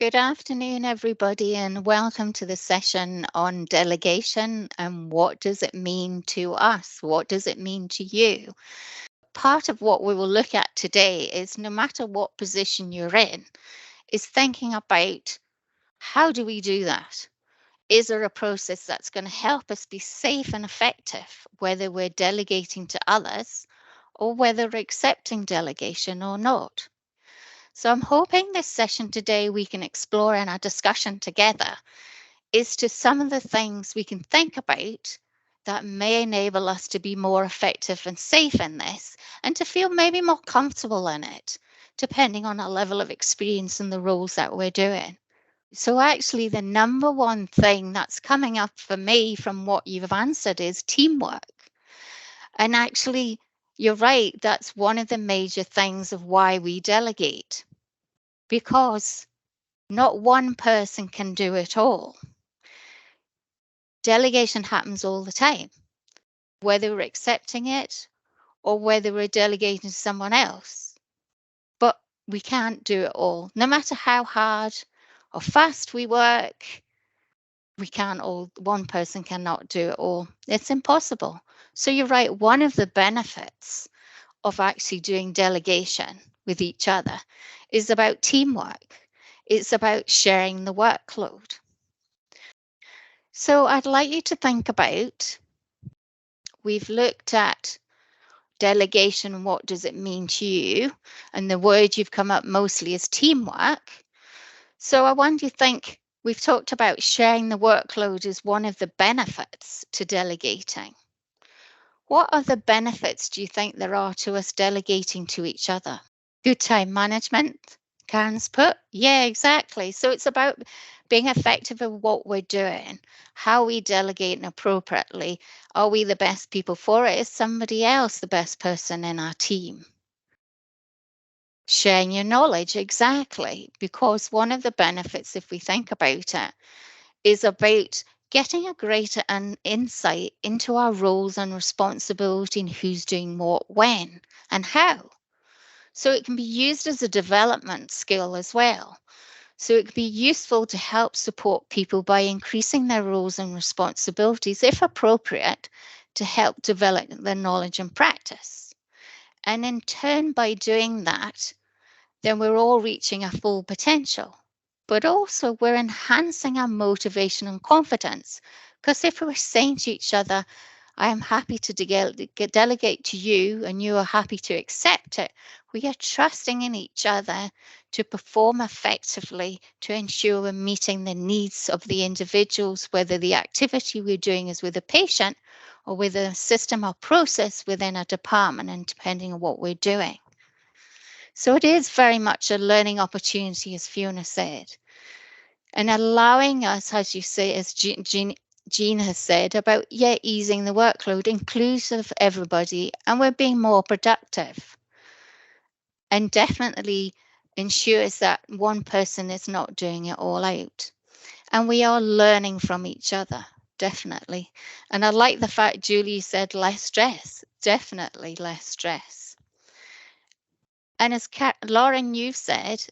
Good afternoon, everybody, and welcome to the session on delegation and what does it mean to us? What does it mean to you? Part of what we will look at today is no matter what position you're in, is thinking about how do we do that? Is there a process that's going to help us be safe and effective, whether we're delegating to others or whether we're accepting delegation or not? So I'm hoping this session today we can explore in our discussion together is to some of the things we can think about that may enable us to be more effective and safe in this and to feel maybe more comfortable in it, depending on our level of experience and the roles that we're doing. So actually the number one thing that's coming up for me from what you've answered is teamwork. And actually, you're right, that's one of the major things of why we delegate. Because not one person can do it all. Delegation happens all the time, whether we're accepting it or whether we're delegating to someone else. But we can't do it all. No matter how hard or fast we work, we can't all, one person cannot do it all. It's impossible. So you're right, one of the benefits of actually doing delegation with each other is about teamwork. It's about sharing the workload. So I'd like you to think about, we've looked at delegation and what does it mean to you, and the word you've come up mostly is teamwork. So I want you to think, we've talked about sharing the workload as one of the benefits to delegating. What other benefits do you think there are to us delegating to each other? Good time management, Karen's put. Yeah, exactly. So it's about being effective at what we're doing, how we delegate appropriately. Are we the best people for it? Is somebody else the best person in our team? Sharing your knowledge, exactly. Because one of the benefits, if we think about it, is about getting a greater insight into our roles and responsibility and who's doing what, when, and how. So it can be used as a development skill as well. So it can be useful to help support people by increasing their roles and responsibilities, if appropriate, to help develop their knowledge and practice. And in turn, by doing that, then we're all reaching our full potential. But also we're enhancing our motivation and confidence. Because if we're saying to each other, I am happy to delegate to you and you are happy to accept it, we are trusting in each other to perform effectively to ensure we're meeting the needs of the individuals, whether the activity we're doing is with a patient or with a system or process within a department, and depending on what we're doing. So it is very much a learning opportunity, as Fiona said, and allowing us, as you say, as Jean has said, about easing the workload, inclusive of everybody, and we're being more productive. And definitely ensures that one person is not doing it all out. And we are learning from each other, definitely. And I like the fact Julie said less stress, definitely less stress. And as Lauren, you've said,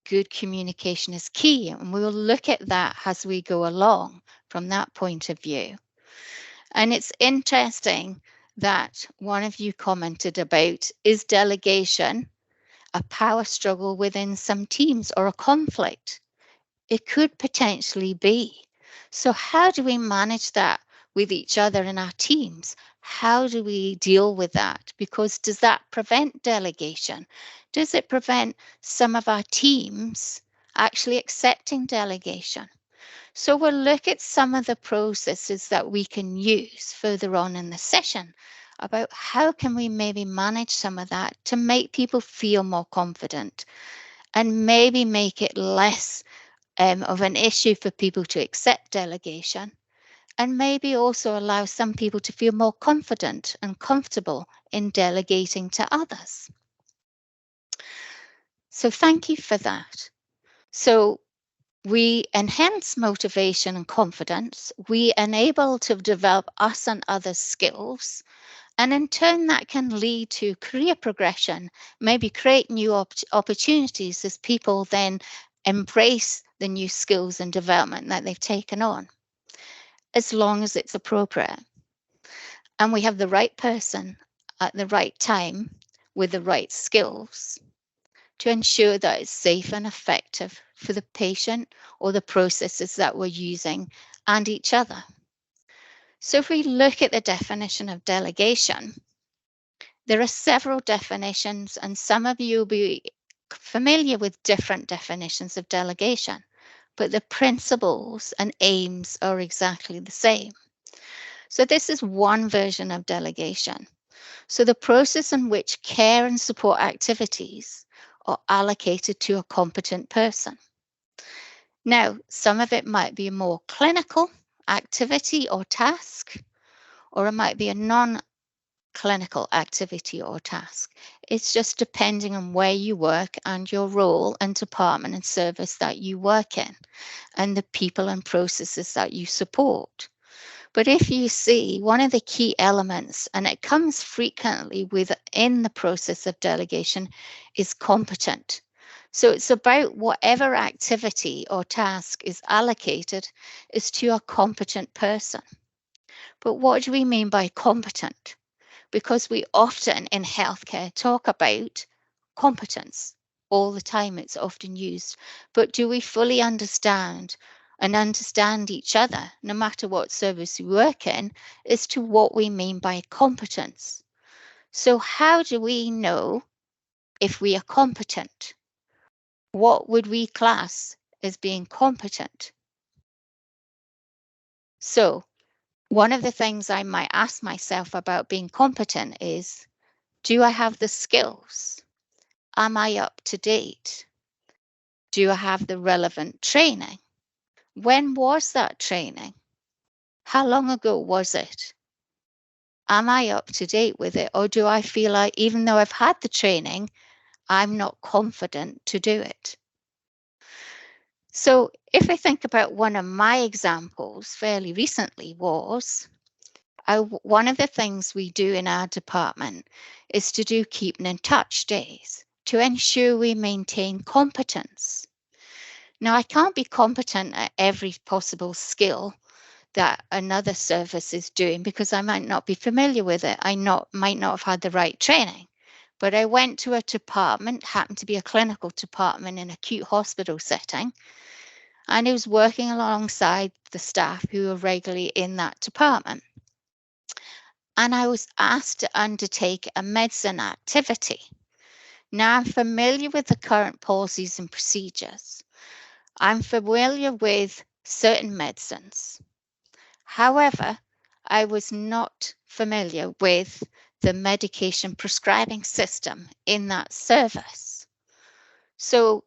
good communication is key, and we will look at that as we go along from that point of view. And it's interesting that one of you commented about, is delegation a power struggle within some teams or a conflict? It could potentially be. So how do we manage that with each other in our teams? How do we deal with that? Because does that prevent delegation? Does it prevent some of our teams actually accepting delegation? So we'll look at some of the processes that we can use further on in the session about how can we maybe manage some of that to make people feel more confident and maybe make it less of an issue for people to accept delegation, and maybe also allow some people to feel more confident and comfortable in delegating to others. So thank you for that. So we enhance motivation and confidence. We enable to develop us and others' skills. And in turn, that can lead to career progression, maybe create new opportunities as people then embrace the new skills and development that they've taken on, as long as it's appropriate. And we have the right person at the right time with the right skills to ensure that it's safe and effective for the patient or the processes that we're using and each other. So if we look at the definition of delegation, there are several definitions, and some of you will be familiar with different definitions of delegation, but the principles and aims are exactly the same. So this is one version of delegation. So the process in which care and support activities are allocated to a competent person. Now, some of it might be a more clinical activity or task, or it might be a non-clinical activity or task. It's just depending on where you work and your role and department and service that you work in, and the people and processes that you support. But if you see, one of the key elements, and it comes frequently within the process of delegation, is competent. So it's about whatever activity or task is allocated is to a competent person. But what do we mean by competent? Because we often in healthcare talk about competence all the time, it's often used. But do we fully understand and understand each other, no matter what service we work in, as to what we mean by competence? So how do we know if we are competent? What would we class as being competent? So one of the things I might ask myself about being competent is, do I have the skills? Am I up to date? Do I have the relevant training? When was that training? How long ago was it? Am I up to date with it? Or do I feel like even though I've had the training, I'm not confident to do it? So if I think about one of my examples fairly recently was, one of the things we do in our department is to do keeping in touch days to ensure we maintain competence. Now, I can't be competent at every possible skill that another service is doing because I might not be familiar with it. Might not have had the right training. But I went to a department, happened to be a clinical department in an acute hospital setting, and I was working alongside the staff who were regularly in that department. And I was asked to undertake a medicine activity. Now, I'm familiar with the current policies and procedures. I'm familiar with certain medicines. However, I was not familiar with the medication prescribing system in that service. So,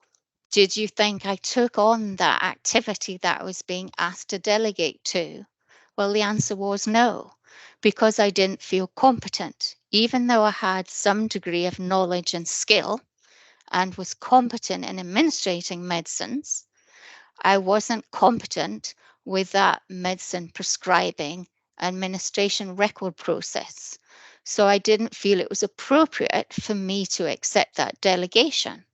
did you think I took on that activity that I was being asked to delegate to? Well, the answer was no, because I didn't feel competent, even though I had some degree of knowledge and skill and was competent in administrating medicines. I wasn't competent with that medicine prescribing administration record process. So I didn't feel it was appropriate for me to accept that delegation.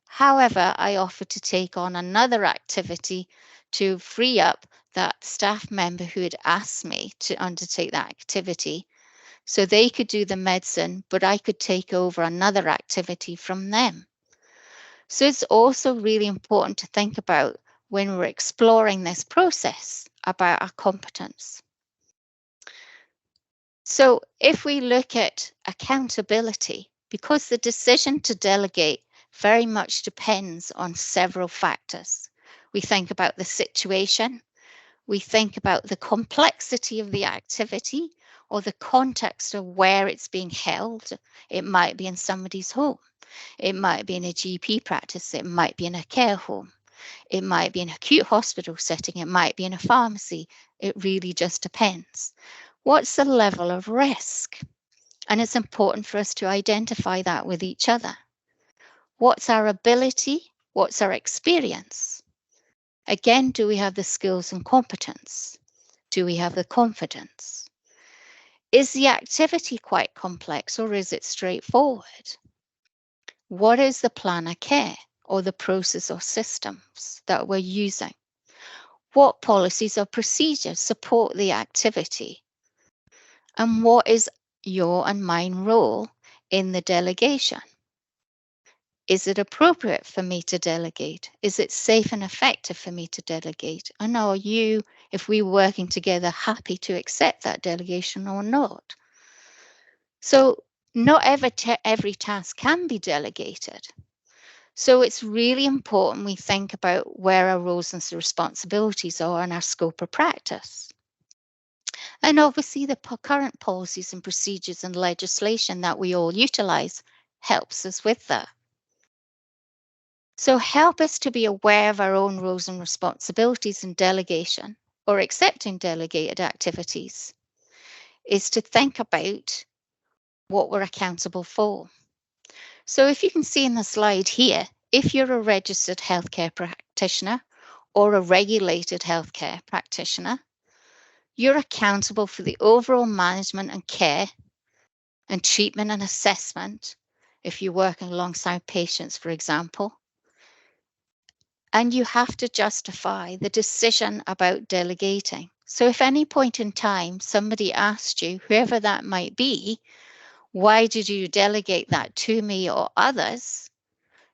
However, I offered to take on another activity to free up that staff member who had asked me to undertake that activity so they could do the medicine, but I could take over another activity from them. So it's also really important to think about when we're exploring this process about our competence. So if we look at accountability, because the decision to delegate very much depends on several factors. We think about the situation, we think about the complexity of the activity or the context of where it's being held. It might be in somebody's home. It might be in a GP practice. It might be in a care home. It might be in an acute hospital setting. It might be in a pharmacy. It really just depends. What's the level of risk? And it's important for us to identify that with each other. What's our ability? What's our experience? Again, do we have the skills and competence? Do we have the confidence? Is the activity quite complex or is it straightforward? What is the plan of care? or the process or systems that we're using? What policies or procedures support the activity? And what is your and mine role in the delegation? Is it appropriate for me to delegate? Is it safe and effective for me to delegate? And are you, if we were working together, happy to accept that delegation or not? So not every task can be delegated. So it's really important we think about where our roles and responsibilities are in our scope of practice. And obviously the current policies and procedures and legislation that we all utilize helps us with that. So help us to be aware of our own roles and responsibilities in delegation or accepting delegated activities is to think about what we're accountable for. So if you can see in the slide here, if you're a registered healthcare practitioner or a regulated healthcare practitioner, you're accountable for the overall management and care and treatment and assessment if you're working alongside patients, for example. And you have to justify the decision about delegating. So if any point in time somebody asked you, whoever that might be, why did you delegate that to me or others?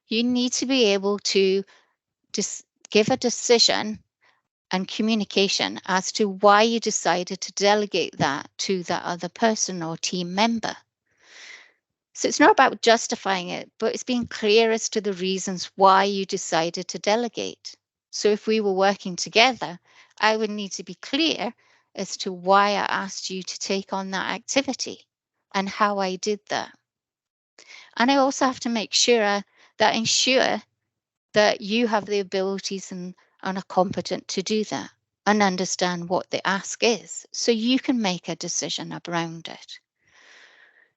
You need to be able to give a decision and communication as to why you decided to delegate that to that other person or team member. So it's not about justifying it, but it's being clear as to the reasons why you decided to delegate. So if we were working together, I would need to be clear as to why I asked you to take on that activity and how I did that. And I also have to make sure that you have the abilities and are competent to do that and understand what the ask is so you can make a decision around it.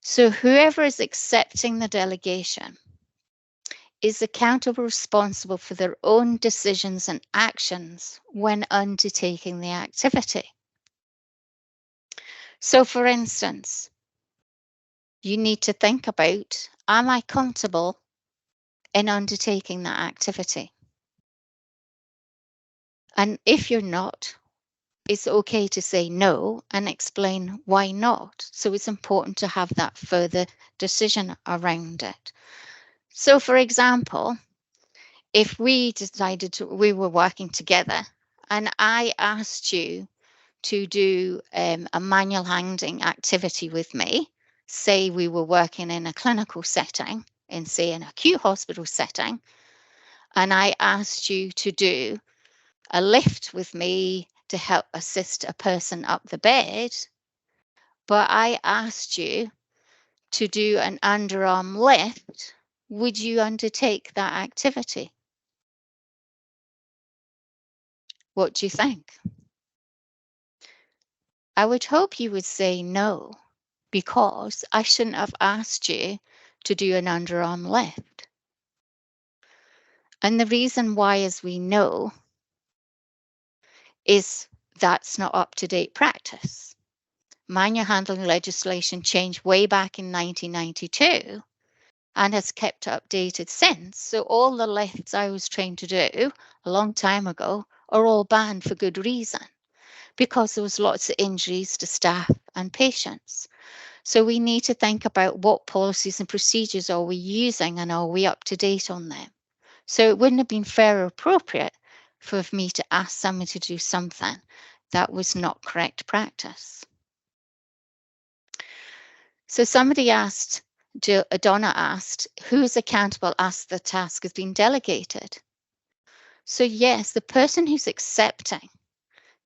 So whoever is accepting the delegation is accountable, responsible for their own decisions and actions when undertaking the activity. So for instance, you need to think about, am I comfortable in undertaking that activity? And if you're not, it's okay to say no and explain why not. So it's important to have that further decision around it. So for example, if we we were working together and I asked you to do a manual handling activity with me, say we were working in a clinical setting, in say an acute hospital setting, and I asked you to do a lift with me to help assist a person up the bed, but I asked you to do an underarm lift, would you undertake that activity? What do you think? I would hope you would say no, because I shouldn't have asked you to do an underarm lift. And the reason why, as we know, is that's not up-to-date practice. Manual handling legislation changed way back in 1992 and has kept updated since. So all the lifts I was trained to do a long time ago are all banned for good reason, because there was lots of injuries to staff and patients. So we need to think about what policies and procedures are we using and are we up to date on them. So it wouldn't have been fair or appropriate for me to ask someone to do something that was not correct practice. So somebody asked, Donna asked, who is accountable after the task has been delegated? So yes, the person who's accepting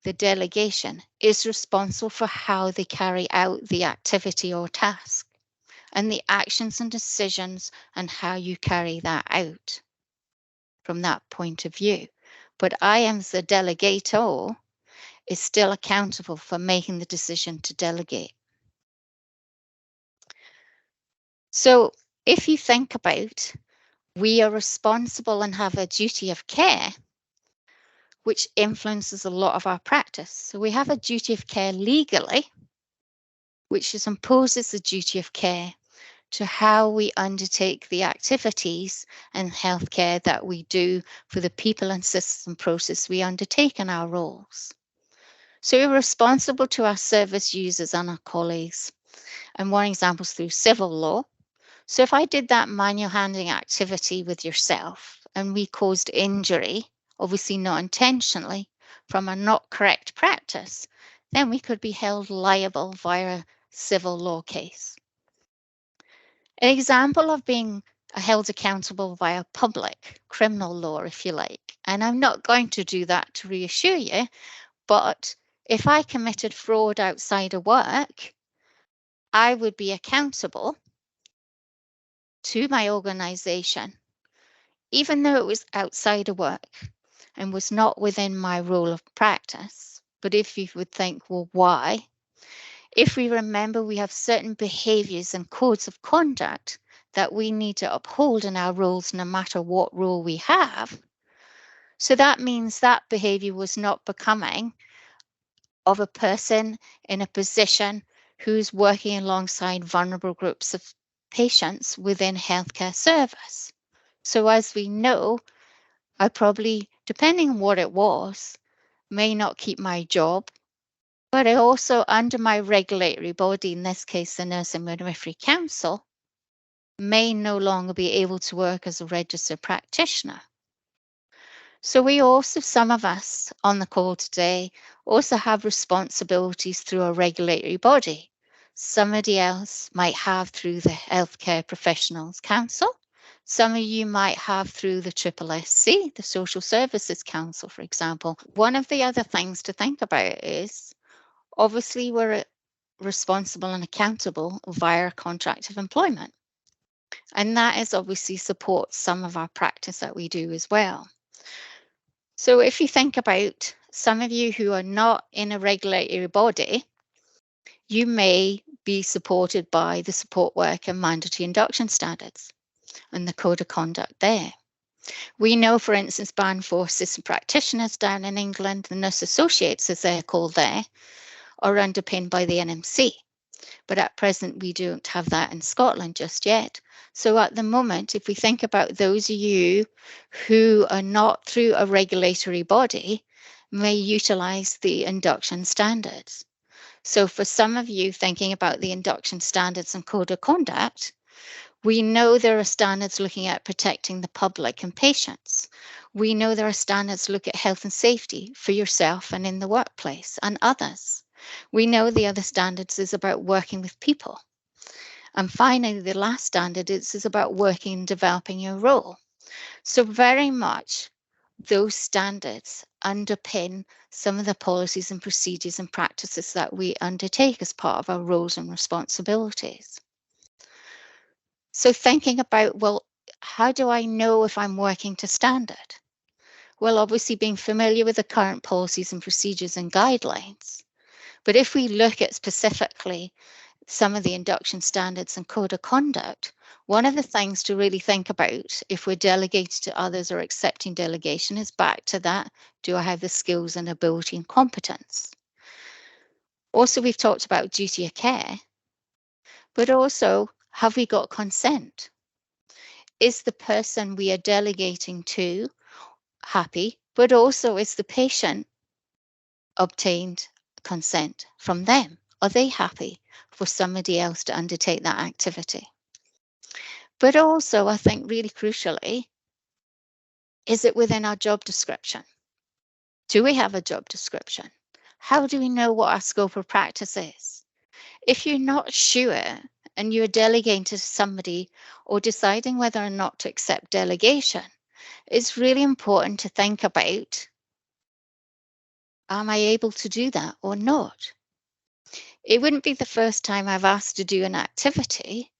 the delegation is responsible for how they carry out the activity or task and the actions and decisions and how you carry that out from that point of view. But I, as the delegator, is still accountable for making the decision to delegate. So if you think about, we are responsible and have a duty of care, which influences a lot of our practice. So we have a duty of care legally, which imposes the duty of care to how we undertake the activities in healthcare that we do for the people and systems and process we undertake in our roles. So we're responsible to our service users and our colleagues. And one example is through civil law. So if I did that manual handling activity with yourself and we caused injury, obviously not intentionally, from a not correct practice, then we could be held liable via a civil law case. An example of being held accountable via public criminal law, if you like. And I'm not going to do that to reassure you, but if I committed fraud outside of work, I would be accountable to my organization, even though it was outside of work and was not within my role of practice. But if you would think, well, why? If we remember we have certain behaviors and codes of conduct that we need to uphold in our roles, no matter what role we have. So that means that behavior was not becoming of a person in a position who's working alongside vulnerable groups of patients within healthcare service. So as we know, I probably, depending on what it was, may not keep my job, but I also, under my regulatory body, in this case, the Nurse and Midwifery Council, may no longer be able to work as a registered practitioner. So we also, some of us on the call today, also have responsibilities through a regulatory body. Somebody else might have through the Healthcare Professionals Council. Some of you might have through the SSSC, the Social Services Council, for example. One of the other things to think about is, obviously, we're responsible and accountable via a contract of employment. And that is obviously supports some of our practice that we do as well. So if you think about some of you who are not in a regulatory body, you may be supported by the support worker mandatory induction standards and the code of conduct there. We know, for instance, band for assistant practitioners down in England, the nurse associates, as they're called there, are underpinned by the NMC. But at present, we don't have that in Scotland just yet. So at the moment, if we think about those of you who are not through a regulatory body, may utilise the induction standards. So for some of you thinking about the induction standards and code of conduct, we know there are standards looking at protecting the public and patients. We know there are standards look at health and safety for yourself and in the workplace and others. We know the other standards is about working with people. And finally, the last standard is about working and developing your role. So very much those standards underpin some of the policies and procedures and practices that we undertake as part of our roles and responsibilities. So thinking about, well, how do I know if I'm working to standard? Well, obviously being familiar with the current policies and procedures and guidelines. But if we look at specifically some of the induction standards and code of conduct, one of the things to really think about if we're delegated to others or accepting delegation is back to that, do I have the skills and ability and competence? Also, we've talked about duty of care, but also, have we got consent? Is the person we are delegating to happy, but also is the patient obtained consent from them? Are they happy for somebody else to undertake that activity? But also, I think really crucially, is it within our job description? Do we have a job description? How do we know what our scope of practice is? If you're not sure and you're delegating to somebody or deciding whether or not to accept delegation, it's really important to think about, am I able to do that or not? It wouldn't be the first time I've asked to do an activity,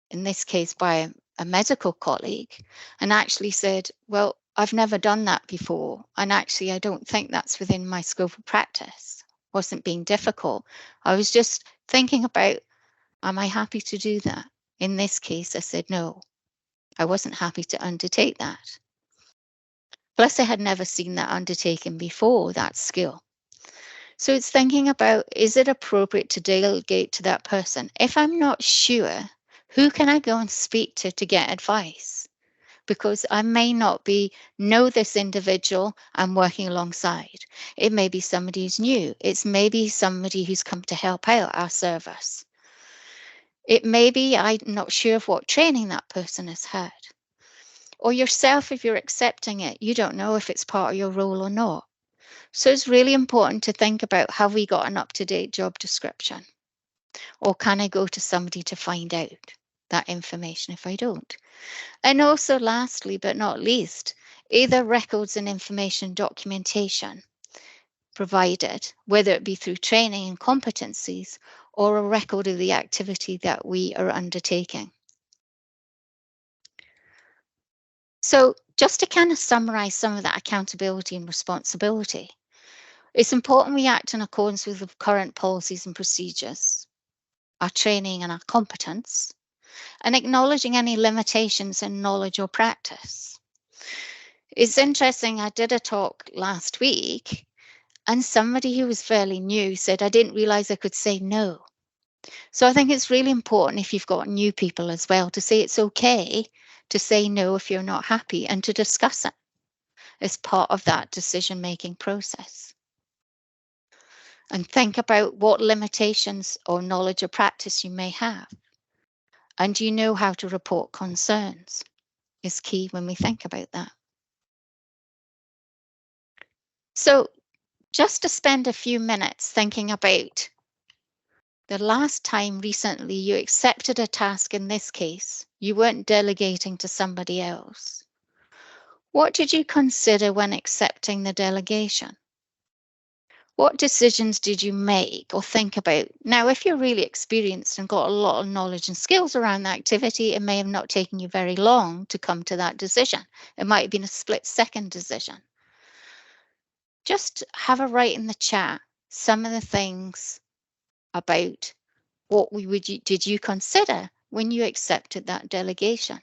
in this case by a medical colleague, and actually said, well, I've never done that before. And actually, I don't think that's within my scope of practice. Wasn't being difficult. I was just thinking about, am I happy to do that? In this case, I said, no, I wasn't happy to undertake that. Plus, I had never seen that undertaken before, that skill. So it's thinking about, is it appropriate to delegate to that person? If I'm not sure Who can I go and speak to get advice? Because I may not know this individual I'm working alongside. It may be somebody who's new. It's maybe somebody who's come to help out our service. It may be I'm not sure of what training that person has had. Or yourself, if you're accepting it, you don't know if it's part of your role or not. So it's really important to think about, have we got an up-to-date job description? Or can I go to somebody to find out that information if I don't? And also, lastly but not least, either records and information documentation provided, whether it be through training and competencies or a record of the activity that we are undertaking. So just to kind of summarize some of that accountability and responsibility, it's important we act in accordance with the current policies and procedures, our training and our competence, and acknowledging any limitations in knowledge or practice. It's interesting, I did a talk last week and somebody who was fairly new said, I didn't realize I could say no. So I think it's really important, if you've got new people as well, to say it's okay to say no if you're not happy and to discuss it as part of that decision-making process. And think about what limitations or knowledge or practice you may have. And do you know how to report concerns is key when we think about that. So just to spend a few minutes thinking about the last time recently you accepted a task, in this case, you weren't delegating to somebody else. What did you consider when accepting the delegation? What decisions did you make or think about? Now, if you're really experienced and got a lot of knowledge and skills around the activity, it may have not taken you very long to come to that decision. It might have been a split-second decision. Just have a write in the chat some of the things about what did you consider when you accepted that delegation.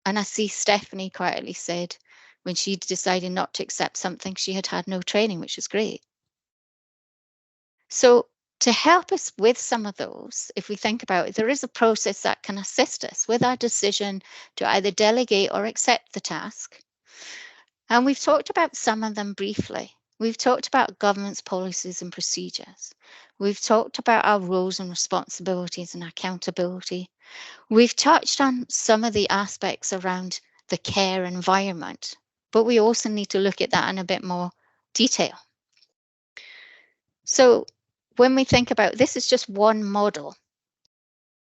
And I see Stephanie quietly said when she decided not to accept something, she had had no training, which is great. So to help us with some of those, if we think about it, there is a process that can assist us with our decision to either delegate or accept the task. And we've talked about some of them briefly. We've talked about governance policies and procedures. We've talked about our roles and responsibilities and accountability. We've touched on some of the aspects around the care environment, but we also need to look at that in a bit more detail. So when we think about this, is just one model.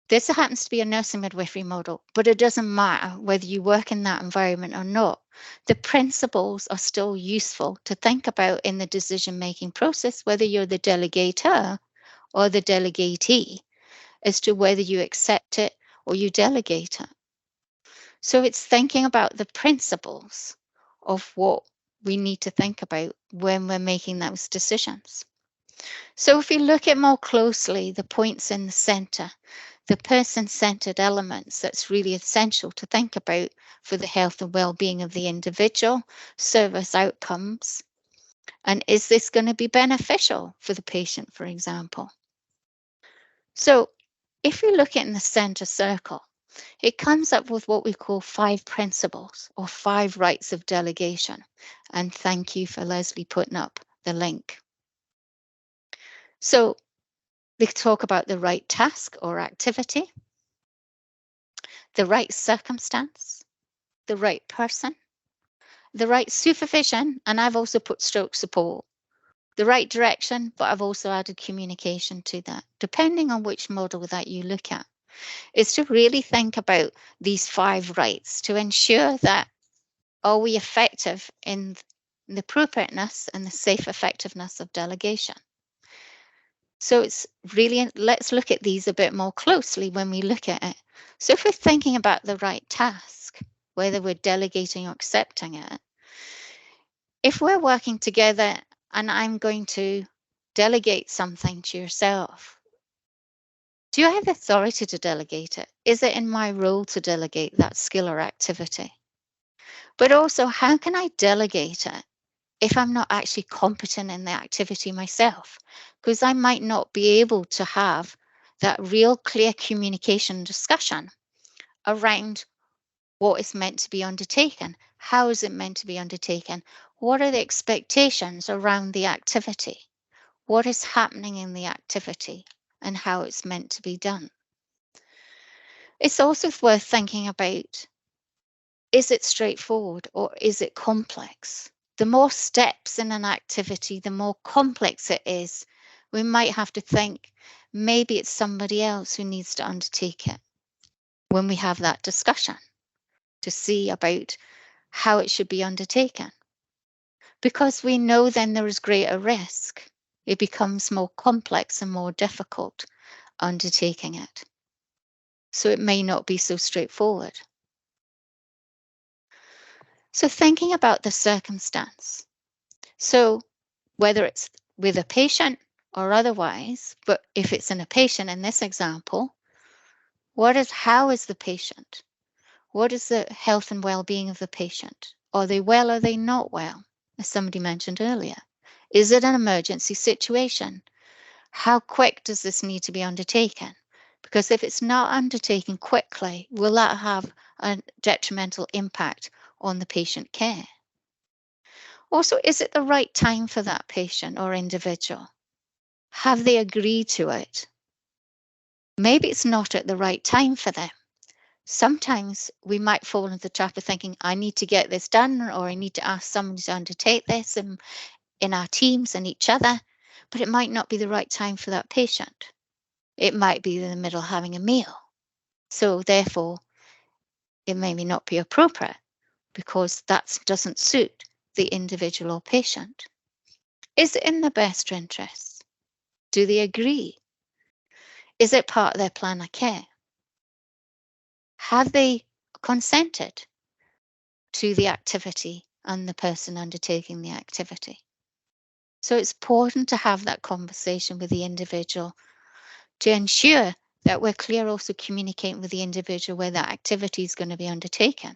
This happens to be a nursing midwifery model, but it doesn't matter whether you work in that environment or not. The principles are still useful to think about in the decision-making process, whether you're the delegator or the delegatee, as to whether you accept it or you delegate it. So it's thinking about the principles of what we need to think about when we're making those decisions. So if we look at more closely the points in the center, the person-centered elements, that's really essential to think about for the health and well-being of the individual, service outcomes, and is this going to be beneficial for the patient, for example? So if we look at in the center circle, it comes up with what we call 5 principles or 5 rights of delegation. And thank you for Leslie putting up the link. So we talk about the right task or activity, the right circumstance, the right person, the right supervision, and I've also put stroke support, the right direction, but I've also added communication to that, depending on which model that you look at, is to really think about these 5 rights to ensure that are we effective in the appropriateness and the safe effectiveness of delegation. So it's really, let's look at these a bit more closely when we look at it. So if we're thinking about the right task, whether we're delegating or accepting it, if we're working together and I'm going to delegate something to yourself, do I have authority to delegate it? Is it in my role to delegate that skill or activity? But also, how can I delegate it if I'm not actually competent in the activity myself? Because I might not be able to have that real clear communication discussion around what is meant to be undertaken. How is it meant to be undertaken? What are the expectations around the activity? What is happening in the activity and how it's meant to be done? It's also worth thinking about, is it straightforward or is it complex? The more steps in an activity, the more complex it is. We might have to think maybe it's somebody else who needs to undertake it when we have that discussion to see about how it should be undertaken. Because we know then there is greater risk. It becomes more complex and more difficult undertaking it. So it may not be so straightforward. So thinking about the circumstance. So whether it's with a patient or otherwise, but if it's in a patient in this example, how is the patient? What is the health and well-being of the patient? Are they well? Are they not well? As somebody mentioned earlier. Is it an emergency situation? How quick does this need to be undertaken? Because if it's not undertaken quickly, will that have a detrimental impact on the patient care? Also, is it the right time for that patient or individual? Have they agreed to it? Maybe it's not at the right time for them. Sometimes we might fall into the trap of thinking, I need to get this done, or I need to ask somebody to undertake this in our teams and each other, but it might not be the right time for that patient. It might be in the middle of having a meal. So therefore, it may not be appropriate because that doesn't suit the individual or patient. Is it in their best interest? Do they agree? Is it part of their plan of care? Have they consented to the activity and the person undertaking the activity? So it's important to have that conversation with the individual to ensure that we're clear, also communicating with the individual where that activity is going to be undertaken.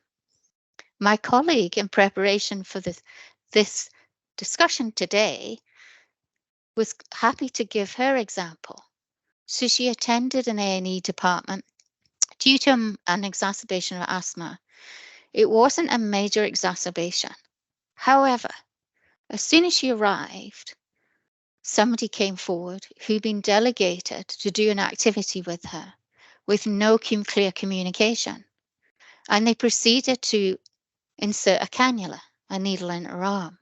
My colleague, in preparation for this discussion today, was happy to give her example. So she attended an A&E department due to an exacerbation of asthma. It wasn't a major exacerbation. However, as soon as she arrived, somebody came forward who'd been delegated to do an activity with her with no clear communication. And they proceeded to insert a cannula, a needle in her arm.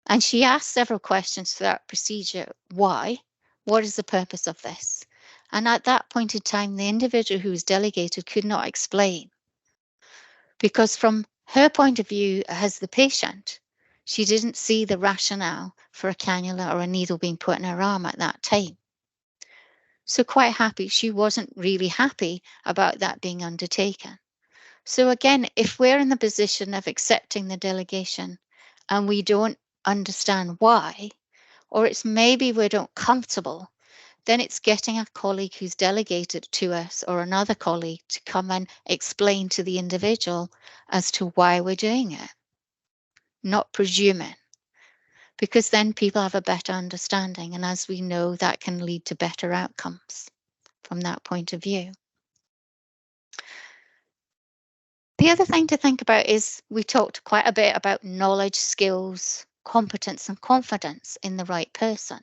And she asked several questions for that procedure. Why? What is the purpose of this? And at that point in time, the individual who was delegated could not explain. Because from her point of view as the patient, she didn't see the rationale for a cannula or a needle being put in her arm at that time. So quite happy, she wasn't really happy about that being undertaken. So again, if we're in the position of accepting the delegation and we don't understand why, or it's maybe we don't comfortable, then it's getting a colleague who's delegated to us or another colleague to come and explain to the individual as to why we're doing it, not presuming, because then people have a better understanding. And as we know, that can lead to better outcomes from that point of view. The other thing to think about is we talked quite a bit about knowledge, skills, competence, and confidence in the right person.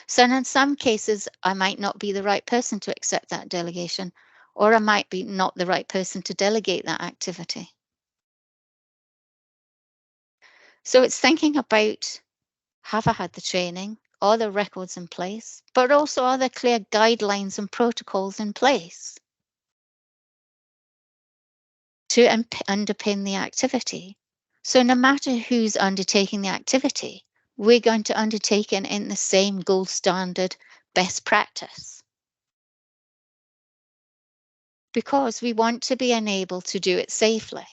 So in some cases, I might not be the right person to accept that delegation, or I might be not the right person to delegate that activity. So it's thinking about, have I had the training? Are there records in place? But also, are there clear guidelines and protocols in place to underpin the activity? So no matter who's undertaking the activity, we're going to undertake it in the same gold standard best practice. Because we want to be enabled to do it safely.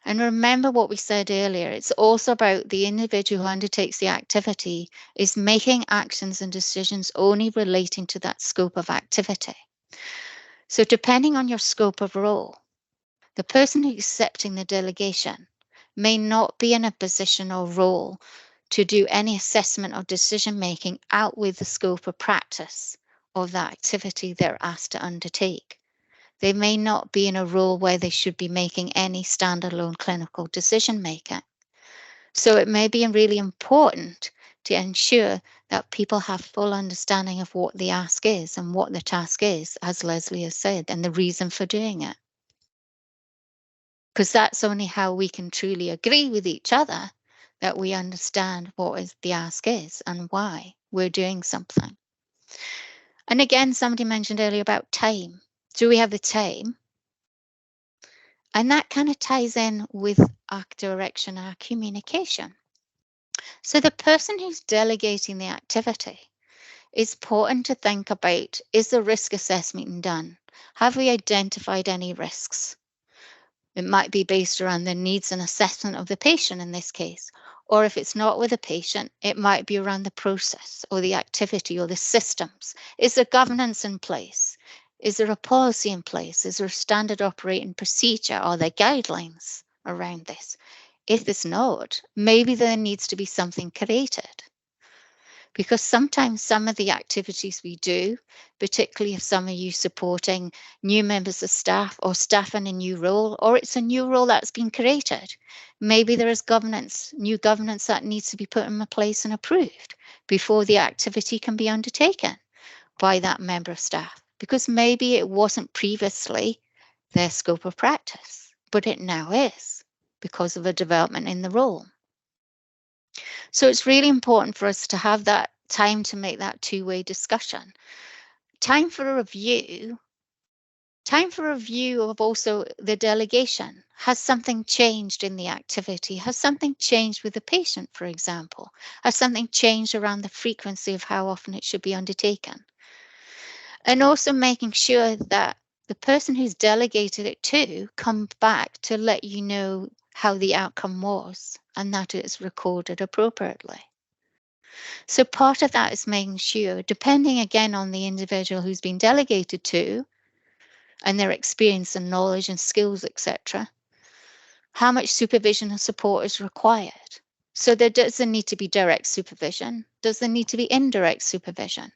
And remember what we said earlier, it's also about the individual who undertakes the activity is making actions and decisions only relating to that scope of activity. So depending on your scope of role, the person who's accepting the delegation may not be in a position or role to do any assessment or decision making out with the scope of practice of that activity they're asked to undertake. They may not be in a role where they should be making any standalone clinical decision making. So it may be really important to ensure that people have full understanding of what the ask is and what the task is, as Leslie has said, and the reason for doing it. Because that's only how we can truly agree with each other that we understand what is the ask is and why we're doing something. And again, somebody mentioned earlier about time. Do we have the time? And that kind of ties in with our direction, our communication. So the person who's delegating the activity, it's important to think about, is the risk assessment done? Have we identified any risks? It might be based around the needs and assessment of the patient in this case. Or if it's not with a patient, it might be around the process or the activity or the systems. Is there governance in place? Is there a policy in place? Is there a standard operating procedure? Are there guidelines around this? If it's not, maybe there needs to be something created. Because sometimes some of the activities we do, particularly if some of you supporting new members of staff or staff in a new role, or it's a new role that's been created, maybe there is new governance that needs to be put in place and approved before the activity can be undertaken by that member of staff. Because maybe it wasn't previously their scope of practice, but it now is because of a development in the role. So it's really important for us to have that time to make that two-way discussion. Time for a review of also the delegation. Has something changed in the activity? Has something changed with the patient, for example? Has something changed around the frequency of how often it should be undertaken? And also making sure that the person who's delegated it to comes back to let you know how the outcome was and that it's recorded appropriately. So part of that is making sure, depending again on the individual who's been delegated to and their experience and knowledge and skills, etc., how much supervision and support is required. So there doesn't need to be direct supervision. Does there need to be indirect supervision?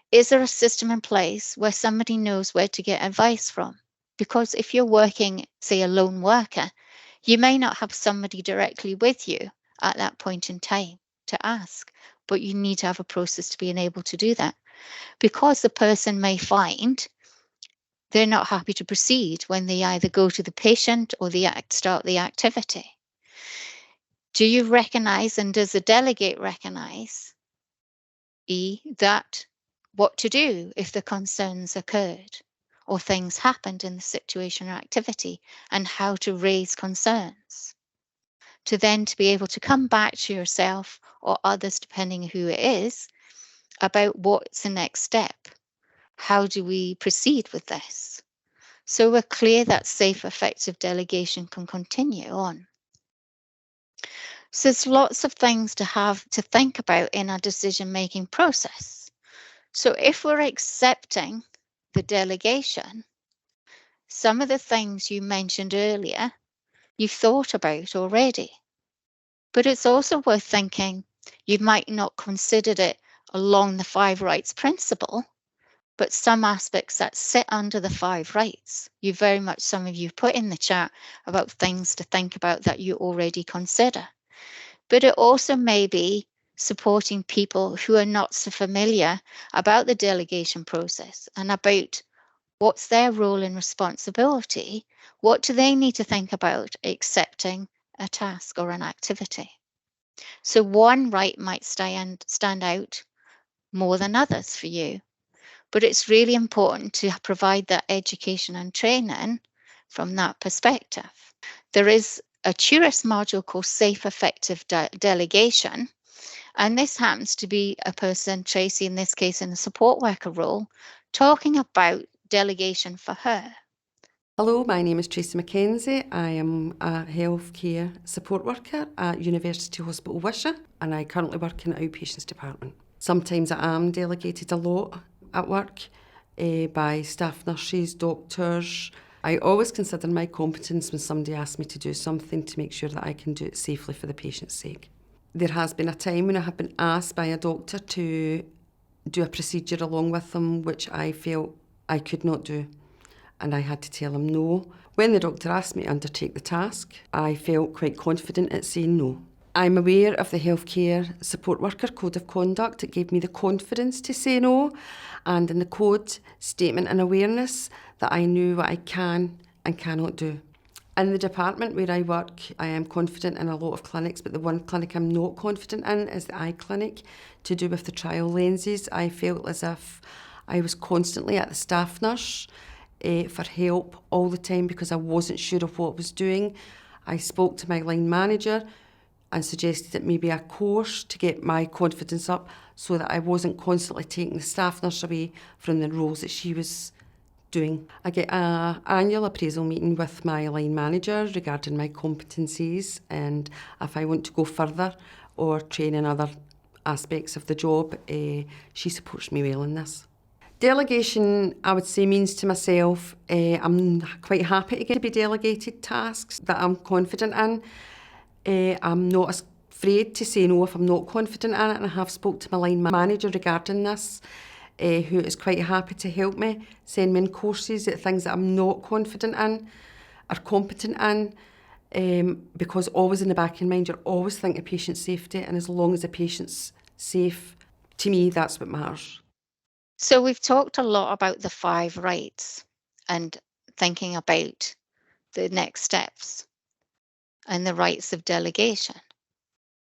Is there a system in place where somebody knows where to get advice from? Because if you're working, say, a lone worker, you may not have somebody directly with you at that point in time to ask, but you need to have a process to being able to do that, because the person may find they're not happy to proceed when they either go to the patient or start the activity. Do you recognize, and does the delegate recognize that what to do if the concerns occurred or things happened in the situation or activity, and how to raise concerns? To then to be able to come back to yourself or others, depending who it is, about what's the next step. How do we proceed with this? So we're clear that safe, effective delegation can continue on. So there's lots of things to have to think about in our decision-making process. So if we're accepting the delegation, some of the things you mentioned earlier, you've thought about already. But it's also worth thinking, you might not considered it along the 5 rights principle, but some aspects that sit under the 5 rights, some of you put in the chat about things to think about that you already consider. But it also may be supporting people who are not so familiar about the delegation process and about what's their role and responsibility. What do they need to think about accepting a task or an activity? So one right might stand out more than others for you, but it's really important to provide that education and training from that perspective. There is a tourist module called Safe Effective Delegation, and this happens to be a person, Tracy in this case, in a support worker role, talking about delegation for her. Hello, my name is Tracy Mackenzie. I am a healthcare support worker at University Hospital Wisha, and I currently work in the outpatients department. Sometimes I am delegated a lot at work by staff nurses, doctors. I always consider my competence when somebody asks me to do something to make sure that I can do it safely for the patient's sake. There has been a time when I have been asked by a doctor to do a procedure along with them which I felt I could not do, and I had to tell him no. When the doctor asked me to undertake the task, I felt quite confident at saying no. I'm aware of the Healthcare Support Worker Code of Conduct. It gave me the confidence to say no, and in the code, statement and awareness that I knew what I can and cannot do. In the department where I work, I am confident in a lot of clinics, but the one clinic I'm not confident in is the eye clinic. To do with the trial lenses, I felt as if I was constantly at the staff nurse for help all the time because I wasn't sure of what I was doing. I spoke to my line manager and suggested that maybe a course to get my confidence up so that I wasn't constantly taking the staff nurse away from the roles that she was doing. I get an annual appraisal meeting with my line manager regarding my competencies and if I want to go further or train in other aspects of the job, she supports me well in this. Delegation, I would say, means to myself, I'm quite happy to be delegated tasks that I'm confident in. I'm not afraid to say no if I'm not confident in it, and I have spoke to my line manager regarding this, who is quite happy to help me, send me in courses at things that I'm not confident in or competent in, because always in the back of your mind, you're always thinking of patient safety, and as long as the patient's safe, to me, that's what matters. So we've talked a lot about the 5 rights and thinking about the next steps and the rights of delegation.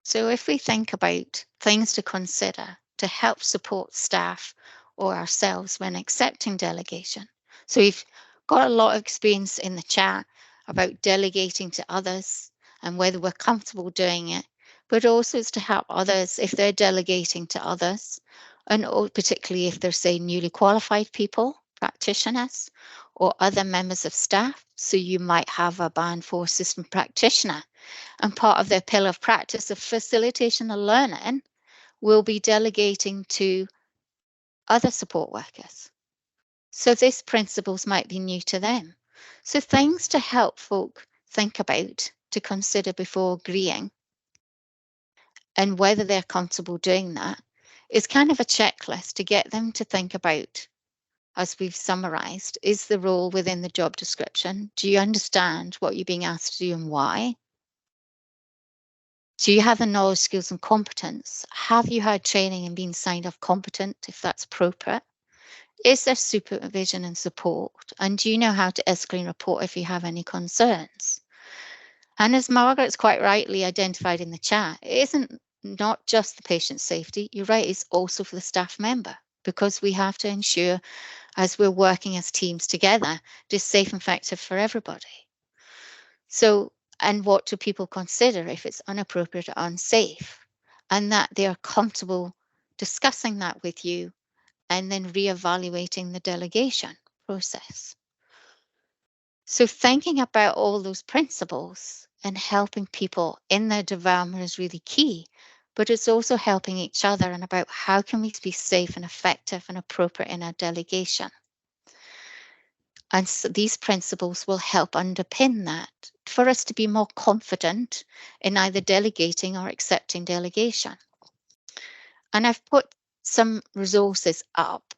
So if we think about things to consider to help support staff or ourselves when accepting delegation. So we've got a lot of experience in the chat about delegating to others and whether we're comfortable doing it, but also it's to help others if they're delegating to others, and particularly if they're, say, newly qualified people, practitioners, or other members of staff. So you might have a Band 4 assistant practitioner, and part of their pillar of practice of facilitation of learning will be delegating to other support workers. So these principles might be new to them. So things to help folk think about, to consider before agreeing, and whether they're comfortable doing that, is kind of a checklist to get them to think about, as we've summarised, is the role within the job description? Do you understand what you're being asked to do and why? Do you have the knowledge, skills, and competence? Have you had training and been signed off competent if that's appropriate? Is there supervision and support? And do you know how to escalate and report if you have any concerns? And as Margaret's quite rightly identified in the chat, it isn't not just the patient's safety, you're right, it's also for the staff member, because we have to ensure, as we're working as teams together, it is safe and effective for everybody. So, and what do people consider if it's inappropriate or unsafe? And that they are comfortable discussing that with you and then reevaluating the delegation process. So thinking about all those principles and helping people in their development is really key, but it's also helping each other and about how can we be safe and effective and appropriate in our delegation. And so these principles will help underpin that for us to be more confident in either delegating or accepting delegation. And I've put some resources up.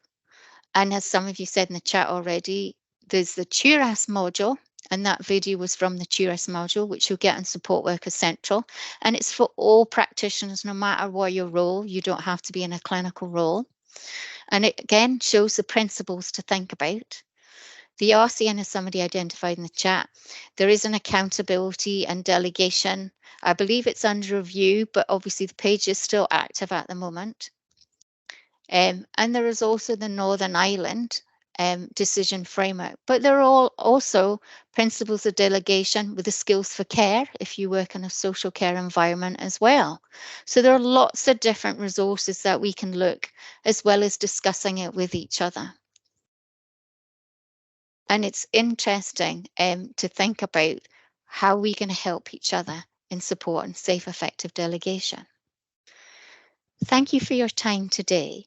And as some of you said in the chat already, there's the TURAS module, and that video was from the TURAS module, which you'll get on Support Worker Central. And it's for all practitioners, no matter what your role. You don't have to be in a clinical role. And it again shows the principles to think about. The RCN, as somebody identified in the chat, there is an accountability and delegation. I believe it's under review, but obviously the page is still active at the moment. And there is also the Northern Ireland decision framework, but there are all also principles of delegation with the skills for care if you work in a social care environment as well. So there are lots of different resources that we can look, as well as discussing it with each other. And it's interesting to think about how we can help each other in support and safe, effective delegation. Thank you for your time today.